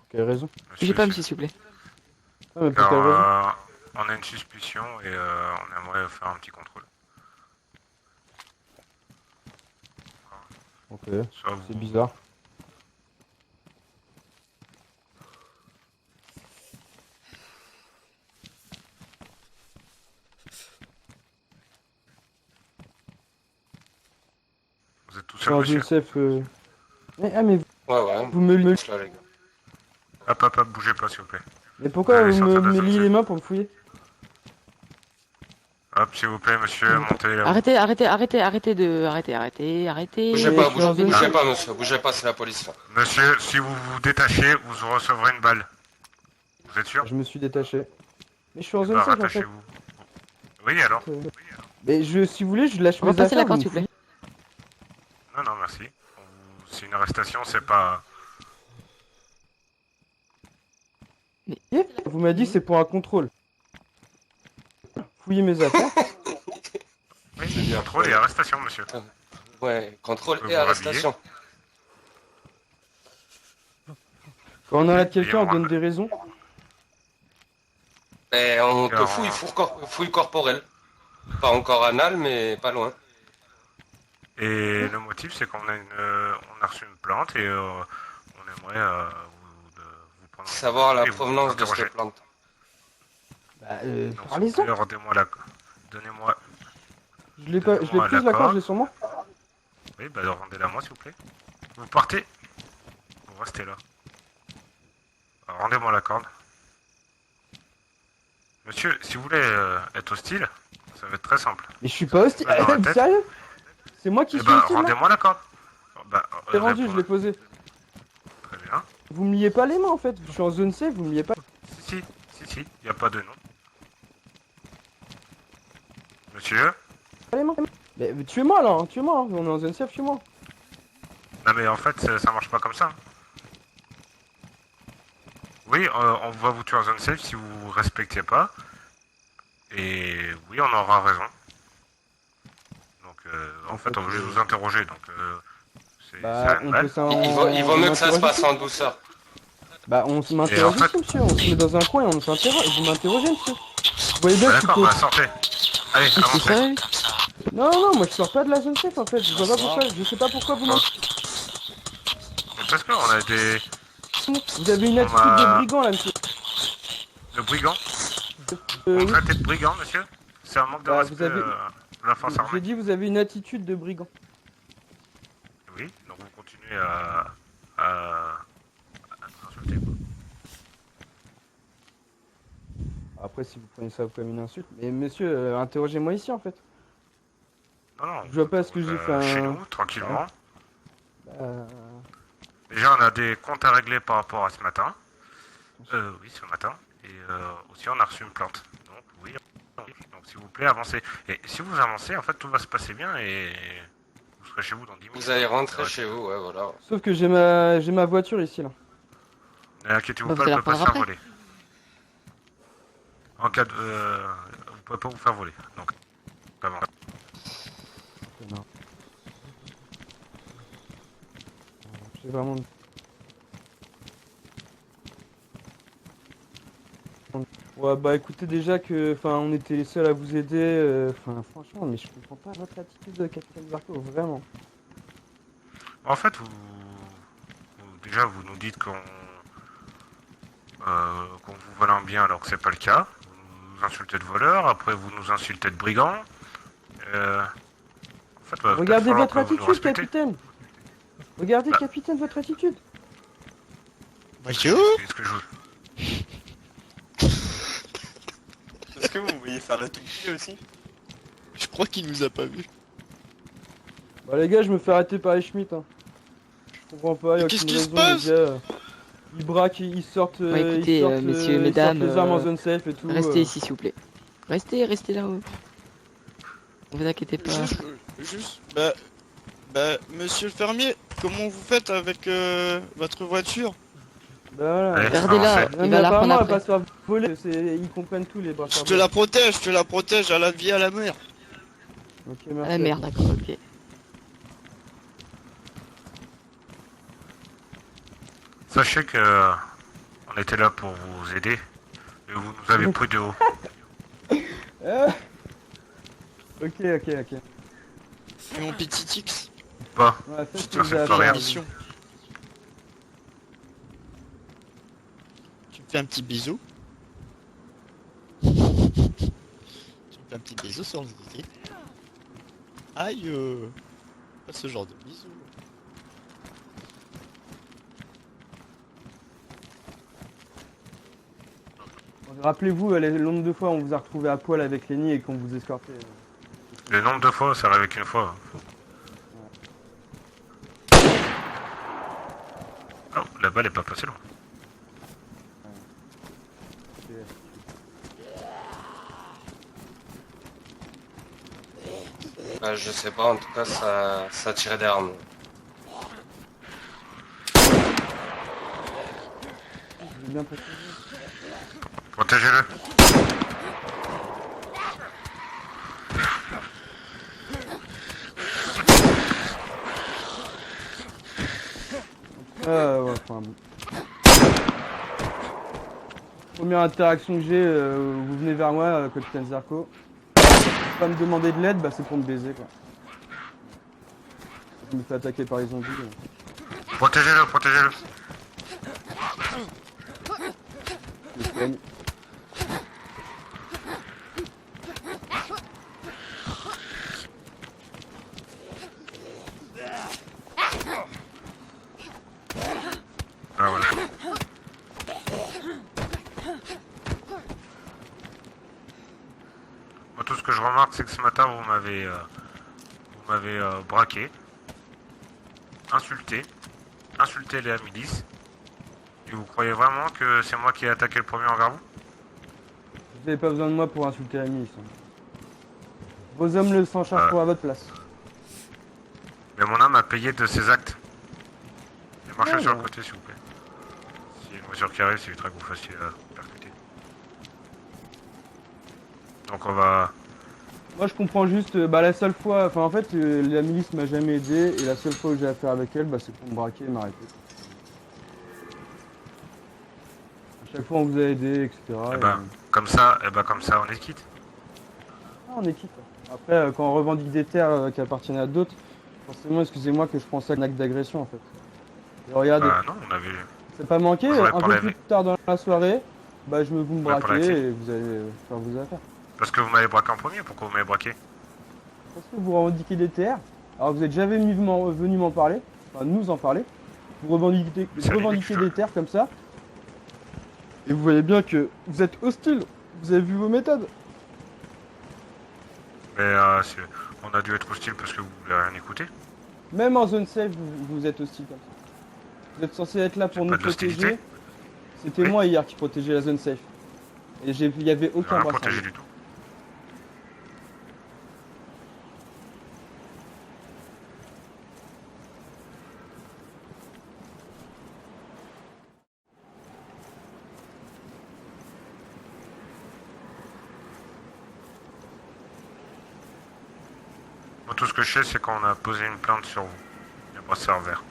Quelle raison? J'ai pas, monsieur, s'il vous plaît. Ah, mais pour Car quelle raison? on a une suspicion et on aimerait faire un petit contrôle. Ok, Soit c'est vous... bizarre. Vous êtes tout Je suis seul, dans monsieur? une safe. Ah, mais Ouais, vous me. pousse là, les gars. Hop, bougez pas, s'il vous plaît. Mais Vous pourquoi allez vous sortir de la me zone liez les safe. mains pour me fouiller? Hop, s'il vous plaît, monsieur, montez là-haut. Arrêtez. Bougez Mais pas, je suis dans une bougez safe. pas, monsieur, bougez pas, c'est la police là. Monsieur, si vous vous détachez, vous recevrez une balle. Vous êtes sûr? Je me suis détaché. Mais je suis en Eh zone ben, safe en fait. rattachez-vous. Oui, alors? Mais si vous voulez, je lâche mes Repassez la affaires. corde, vous s'il vous plaît. Non, merci. C'est une arrestation, c'est pas... me fouillez. Vous m'avez dit c'est pour un contrôle. Fouillez mes affaires. Oui, C'est bien. contrôle et arrestation, monsieur. Ouais, contrôle Vous et vous arrestation. Quand on arrête quelqu'un, on Payez-moi. donne des raisons. Et on te Alors, fouille, fouille corporelle. Pas encore anal, mais pas loin. Et le motif, c'est qu'on a on a reçu une plainte et on aimerait vous prendre... Savoir la et vous provenance de interroger. cette plante. Bah, Donc, s'il vous parlez-en. plaît, rendez-moi la... Donnez-moi... Je l'ai pas, je l'ai prise la corde, je l'ai sur moi. Oui, bah rendez-la moi, s'il vous plaît. Vous partez. Vous restez là. Alors, rendez-moi la corde. Monsieur, si vous voulez être hostile, ça va être très simple. Mais je suis pas hostile. Dans la tête. Sérieux? C'est moi qui Eh suis ben, hostile là. rendez-moi la corde. Bah, C'est rendu, je l'ai posé. Très bien. Vous me liez pas les mains en fait. Je suis en zone safe, vous me liez pas. Si, y a pas de nom. Monsieur? les mains. Mais tuez-moi là, hein, tuez-moi. Hein. On est en zone safe, tuez-moi. Non mais en fait, ça marche pas comme ça. Oui, on va vous tuer en zone safe si vous respectez pas. Et oui, on aura raison. Donc, en fait, on voulait vous interroger, donc c'est Bah, une on balle. peut ça. Il vaut mieux que ça se passe en douceur. Bah, on m'interroge Et en fait- ici, monsieur. On se met dans un coin et on s'interroge. Vous m'interrogez, monsieur. Vous voyez bien Bah, que je suis d'accord, pas- bah sortez. Allez, C'est avancez. sérieux? Non, moi je sors pas de la zone safe en fait. Je vois pas pourquoi. Je sais pas pourquoi vous m'en. Mais parce qu'on a des... Vous avez une On attitude m'a- de brigand là, monsieur. de brigands. Oui. On traite de brigands, monsieur. C'est un manque de Bah, respect vous avez- de la force J'ai armée. dit vous avez une attitude de brigand. Oui, donc vous continuez à nous insulter, quoi. Après, si vous prenez ça comme une insulte. Mais monsieur, interrogez-moi ici en fait. Non, Je vois pas ce que j'ai fait. Chez nous, tranquillement. Euh, Déjà, on a des comptes à régler par rapport à ce matin. Oui, ce matin. Et aussi, on a reçu une plainte. Donc, oui. Donc, s'il vous plaît, avancez. Et si vous avancez, en fait, tout va se passer bien et vous serez chez vous dans 10 minutes. Vous allez rentrer chez vous, ouais, voilà. Sauf que j'ai ma voiture ici là. Ne inquiétez-vous Bah, pas, vous elle allez peut pas se reprendre faire voler. En cas de... vous pouvez pas vous faire voler. Donc, avance. Non. J'ai vraiment. Ouais, bah écoutez, déjà que on était les seuls à vous aider. Franchement, mais je comprends pas votre attitude, capitaine Zarco, vraiment. En fait, déjà, vous nous dites qu'on vous vole un bien alors que c'est pas le cas. Vous nous insultez de voleur, après vous nous insultez de brigand. En fait, va peut-être Regardez falloir votre que vous nous attitude, respectez. capitaine. Regardez, Bah. capitaine, votre attitude. Bonjour. C'est ce que je vous... Est-ce que vous voyez faire la toupie aussi? Je crois qu'il nous a pas vu. Bah les gars, je me fais arrêter par les Schmitt. Hein. Je comprends pas, y'a Mais qu'est-ce aucune qui se raison, passe? les gars. Ils braquent, ils sortent, Bah, écoutez, ils sortent, messieurs, ils mesdames, sortent les armes en zone safe et tout. Restez ici, s'il vous plaît. Restez là-haut. Ne vous inquiétez pas. Bah, monsieur le fermier, comment vous faites avec votre voiture? Bah voilà. Allez, Regardez-la, avancez. Non, il mais va la apparemment, prendre elle va après. pas se faire voler, ils comprennent tout les braqueurs. Je te la protège à la vie à la mer. Ok, Ah merci. la merde, d'accord, ok. Sachez que On était là pour vous aider. Et vous nous avez pris de haut. Ah. Ok. Et mon petit X, Pas. Ouais, faites ce Putain, que vous c'est avez pas à rien. faire. mission. Tu me fais un petit bisou. Tu me fais un petit bisou sur le zizi. Aïe, pas ce genre de bisou. Rappelez-vous le nombre de fois on vous a retrouvé à poil avec Lenny et qu'on vous escortait. Le nombre de fois, ça arrive qu'une fois. Oh, la balle est pas passée loin. Bah, je sais pas, en tout cas, ça tirait derrière nous. J'ai bien précisé. Protégez-le. Ouais, enfin. Première interaction que j'ai, vous venez vers moi, capitaine Zarko. Pas me demander de l'aide, bah c'est pour me baiser quoi. Je me fais attaquer par les zombies. Protégez-le, protégez-le. Je me soigne. Ah voilà. Moi, tout ce que je remarque, c'est que ce matin, vous m'avez braqué, insulté les milices. Et vous croyez vraiment que c'est moi qui ai attaqué le premier envers vous? Vous n'avez pas besoin de moi pour insulter la milice. Vos hommes le s'en chargeront à votre place. Mais mon âme a payé de ses actes. Et marchez Ouais, sur le ouais. côté, s'il vous plaît. S'il y a une voiture qui arrive, c'est éviterait que vous fassiez percuter. Donc on va... Moi je comprends juste, la seule fois, enfin en fait la milice m'a jamais aidé et la seule fois où j'ai affaire avec elle, c'est pour me braquer et m'arrêter. À chaque fois on vous a aidé, etc. Eh ben, comme ça, on est quitte. Ah, on est quitte. Après, quand on revendique des terres qui appartiennent à d'autres, forcément, excusez-moi que je prends ça comme un acte d'agression en fait. Et regardez, Bah non, on avait... c'est pas manqué, j'aurais un pas peu rêvé. plus tard dans la soirée, vous me Ouais, pour braquez l'accès. et vous allez faire vos affaires. Parce que vous m'avez braqué en premier, pourquoi vous m'avez braqué? Parce que vous revendiquez des terres, alors vous êtes jamais venu m'en parler, enfin nous en parler, vous revendiquez C'est des ridicule. terres comme ça, et vous voyez bien que vous êtes hostile, vous avez vu vos méthodes. Mais on a dû être hostile parce que vous voulez rien écouter. Même en zone safe, vous êtes hostile comme ça. Vous êtes censé être là pour C'est nous pas de l'hostilité. protéger. C'était Oui. moi hier qui protégeais la zone safe. Et il y avait Vous aucun rien bras protégé sans du tout. Moi, tout ce que je sais, c'est qu'on a posé une plainte sur vous. Il y a brassard vert.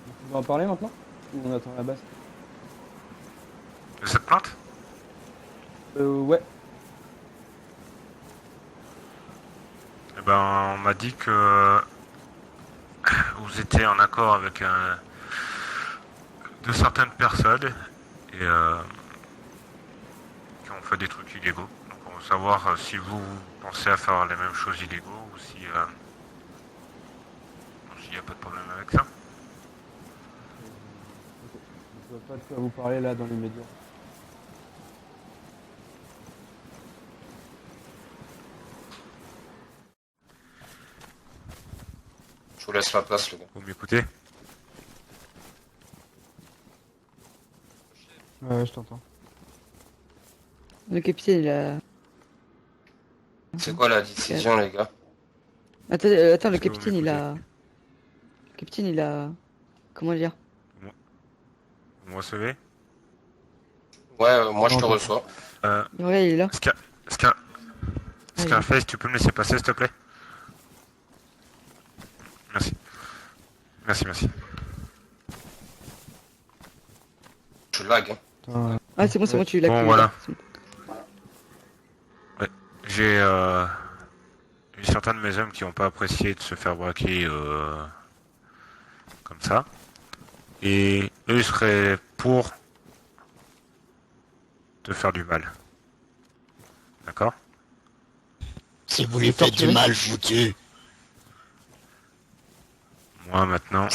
Vous pouvez en parler maintenant? Ou on attend la base? Et cette plainte? Ouais. Eh ben, on m'a dit que vous étiez en accord avec de certaines personnes et qui ont fait des trucs illégaux. Donc on veut savoir si vous pensez à faire les mêmes choses illégaux ou si s'il n'y a pas de problème avec ça. Je vois pas de quoi vous parler là dans les médias. Je vous laisse la place, le gars. Vous m'écoutez? Ouais, je t'entends. Le capitaine, il a... C'est quoi la décision, les gars? Attends, le Est-ce que vous capitaine, il a... m'écoutez? Le capitaine, il a... Comment dire? Vous me recevez? Ouais, moi je te J'entends. reçois. Euh, Regarde, il est là. Scarface, tu peux me laisser passer s'il te plaît? Merci, merci. Je lag. Hein. Putain, Ah, c'est bon, tu l'as Bon, plus, voilà. c'est bon. J'ai certains de mes hommes qui n'ont pas apprécié de se faire braquer comme ça. Et eux seraient pour te faire du mal. D'accord? Si vous lui faites du mal, je vous tue. Moi maintenant...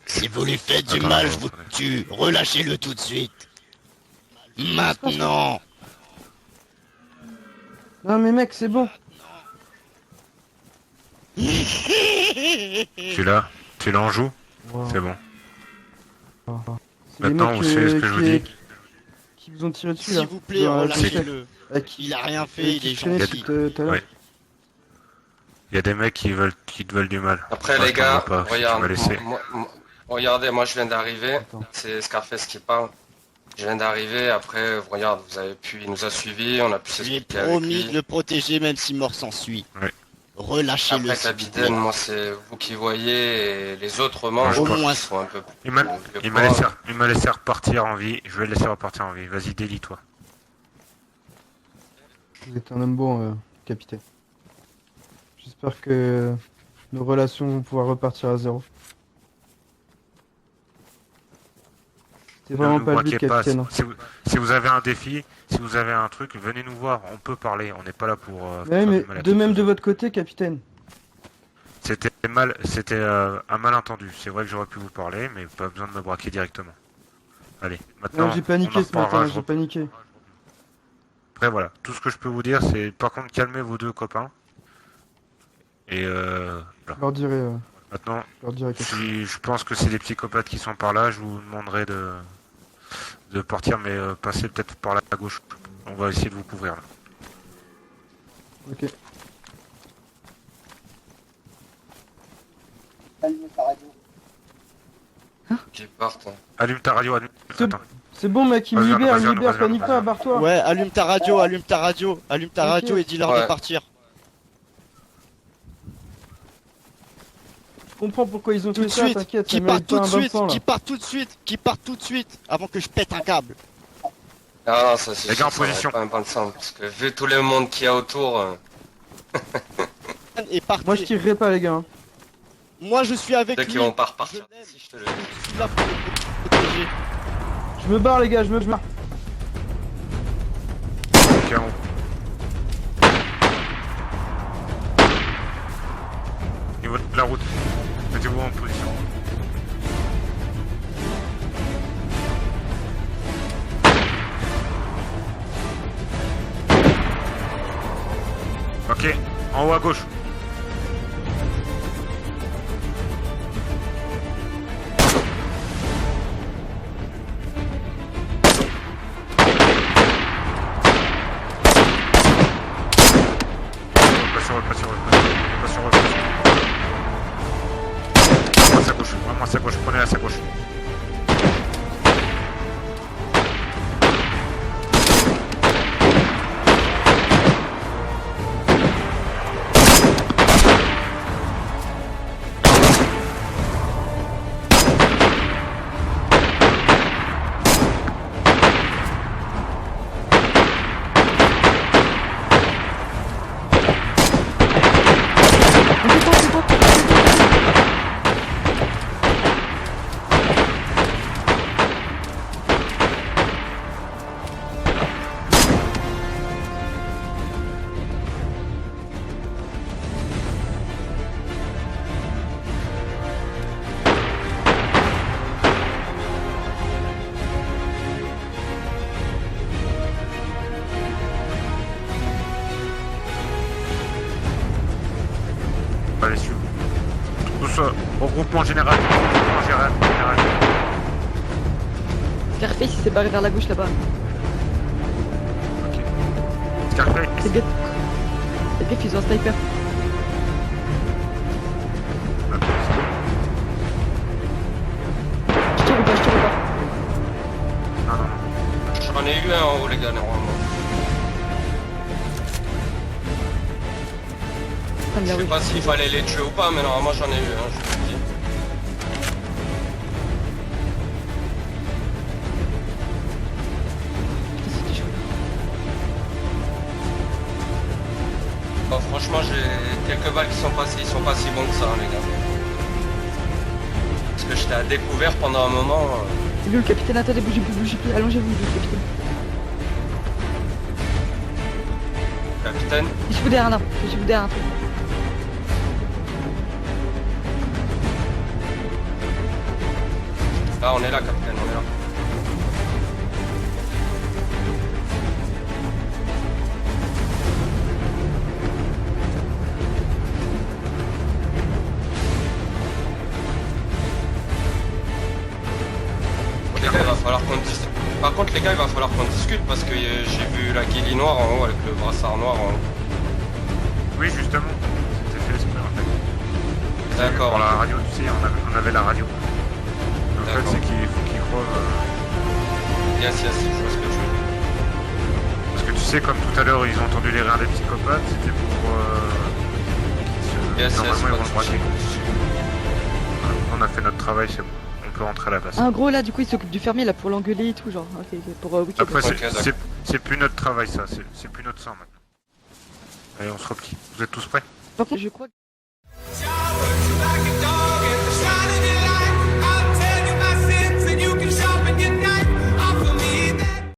Si vous lui faites du Attends, mal, attends, je vous attendez. tue. Relâchez-le tout de suite. Maintenant. Non mais mec, c'est bon. Tu l'as? Tu l'en joues? Wow. C'est bon. C'est les Maintenant, mecs, vous savez ce que je vous dis. qui vous ont tiré dessus là. S'il vous plaît, Dans la relâchez-le. avec Il a rien fait, il est traînait gentil. tout à l'heure. Ouais. Il y a des mecs qui te veulent du mal. Après, Moi, les je t'en gars, veux pas, si tu regarde, m'as laissé. regardez, moi je viens d'arriver. Attends. C'est Scarface qui parle. Je viens d'arriver. Après, regarde, vous avez pu, il nous a suivis, on a pu Je lui ai s'expliquer avec promis de lui. le protéger même si mort s'ensuit. Ouais. Relâchez-le. Après, s'il vous capitaine, plaît. moi c'est vous qui voyez et les autres membres Au pense. moins, qui sont un peu plus. Il m'a plus il m'a forts. laissé, il m'a laissé repartir en vie. Je vais le laisser repartir en vie. Vas-y, délie-toi. Vous êtes un homme bon, capitaine. J'espère que nos relations vont pouvoir repartir à zéro. C'est Ne vraiment nous pas le but, braquez pas. capitaine. Si vous avez un défi, si vous avez un truc, venez nous voir. On peut parler. On n'est pas là pour. Ouais, faire mais du mal à de même personne. de votre côté, capitaine. C'était un malentendu. C'est vrai que j'aurais pu vous parler, mais pas besoin de me braquer directement. Allez, maintenant. Non, j'ai on paniqué en ce matin, reparlera, j'ai paniqué. Après voilà, tout ce que je peux vous dire, c'est par contre calmez vos deux copains. Et voilà. Je leur dirai, Maintenant, je leur dirai quelque chose. si je pense que c'est des psychopathes qui sont par là, je vous demanderai de partir, mais passez peut-être par la gauche. On va essayer de vous couvrir là. Ok. Qui partent. Hein. Allume ta radio, allume. C'est- Attends. C'est bon, mec, il me Vas-y, libère, vas-y, il me libère, vas-y, panique vas-y. pas, barre-toi. Ouais, allume ta radio, allume ta radio, allume ta Ok. radio et dis-leur Ouais. de partir. Je comprends pourquoi ils ont Tout fait de ça, suite, t'inquiète, ça qui part mérite tout pas de un bain de suite, sang là. qui part tout de suite, qui part tout de suite, avant que je pète un câble. Ah non, ça c'est Les gars, en sûr, ça va position. pas un bain de sang, parce que vu tout le monde qu'il y a autour, Et partez. Moi je tirerai pas, les gars. Hein. Moi, je suis avec ceux lui. qui vont pas repartir. Je l'aime. Si, je te le Je suis là pour le protéger. Je me barre, les gars, je me barre. Ok, niveau de la route, mettez-vous en position. Ok, en haut à gauche. Pas sur eux, pas sur eux, pas sur eux, pas sur eux. Vraiment à sa gauche, vraiment à sa gauche, prenez à sa gauche. Allez, suivez. Tous regroupement général. Regroupement général. Scarface, il s'est barré vers la gauche là-bas. Ok. Scarface. C'est gaffe. Les gars, ils ont un sniper. Je tire ou pas, je tire ou pas. Non, non, non. J'en ai eu un en haut, les gars, normalement. Ah, Je merde, sais oui. pas s'il fallait les tuer ou pas, mais normalement j'en ai eu un, je vous le dis. Franchement, j'ai quelques balles qui sont passées, ils sont pas si bons que ça, hein, les gars. Parce que j'étais à découvert pendant un moment. C'est lui le capitaine, attendez, bougez plus, allongez-vous, le capitaine. Capitaine, Cachez-vous derrière un arbre, cachez-vous derrière un truc. là, on est là, capitaine, on est là. Les gars, il va falloir qu'on discute. Par contre, les gars, il va falloir qu'on discute parce que j'ai vu la guilly noire en haut avec le brassard noir en haut. Oui, justement. C'était fait exprès en fait. D'accord. Pour la radio, tu sais, on avait la radio. En fait, D'accord. c'est qu'il faut qu'ils crevent. Yes, je vois ce que tu veux dire. Parce que tu sais, comme tout à l'heure, ils ont entendu les rires des psychopathes, c'était pour. Yes, Normalement, pas ils de vont le braquer. soucis. On a fait notre travail, c'est bon. On peut rentrer à la base. En gros, là, du coup, il s'occupe du fermier, là, pour l'engueuler et tout, genre. Ok, pour Wicked. Après, Ok, d'accord. c'est plus notre travail, ça. C'est plus notre sang maintenant. Allez, on se replie. Vous êtes tous prêts? Par contre, je crois que...